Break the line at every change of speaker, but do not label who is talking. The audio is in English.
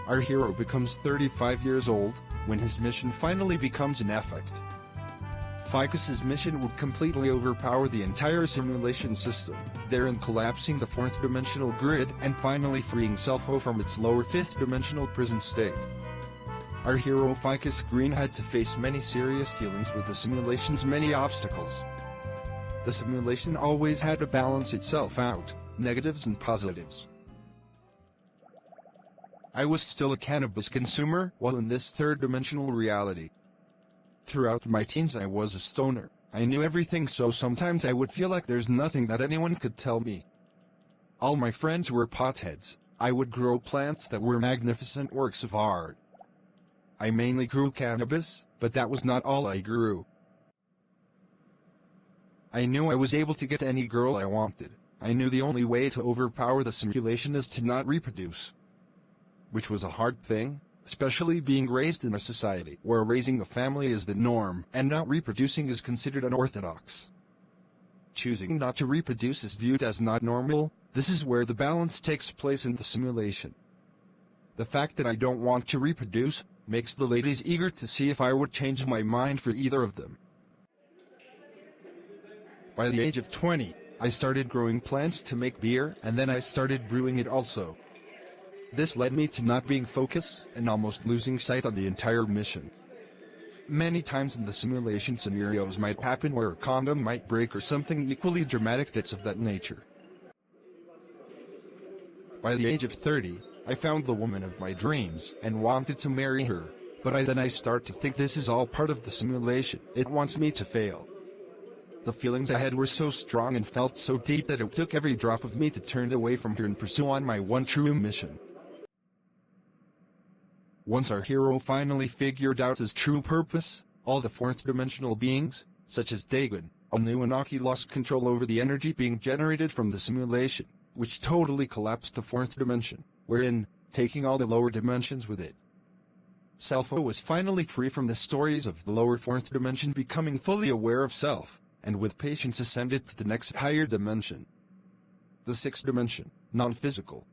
Our hero becomes 35 years old, when his mission finally becomes in effect. Ficus's mission would completely overpower the entire simulation system, therein collapsing the fourth-dimensional grid and finally freeing Ch12 from its lower fifth-dimensional prison state. Our hero Ficus Green had to face many serious dealings with the simulation's many obstacles. The simulation always had to balance itself out, negatives and positives. I was still a cannabis consumer while in this third-dimensional reality. Throughout my teens I was a stoner. I knew everything, so sometimes I would feel like there's nothing that anyone could tell me. All my friends were potheads. I would grow plants that were magnificent works of art. I mainly grew cannabis, but that was not all I grew. I knew I was able to get any girl I wanted. I knew the only way to overpower the simulation is to not reproduce. Which was a hard thing, especially being raised in a society where raising a family is the norm and not reproducing is considered unorthodox. Choosing not to reproduce is viewed as not normal. This is where the balance takes place in the simulation. The fact that I don't want to reproduce makes the ladies eager to see if I would change my mind for either of them. By the age of 20, I started growing plants to make beer, and then I started brewing it also. This led me to not being focused and almost losing sight on the entire mission. Many times in the simulation scenarios might happen where a condom might break or something equally dramatic that's of that nature. By the age of 30, I found the woman of my dreams and wanted to marry her, but I start to think this is all part of the simulation. It wants me to fail. The feelings I had were so strong and felt so deep that it took every drop of me to turn away from her and pursue on my one true mission. Once our hero finally figured out his true purpose, all the fourth-dimensional beings, such as Dagon, Anunnaki, lost control over the energy being generated from the simulation, which totally collapsed the fourth dimension, wherein, taking all the lower dimensions with it. Ch12 was finally free from the stories of the lower fourth dimension, becoming fully aware of self, and with patience ascended to the next higher dimension. The sixth dimension, non-physical,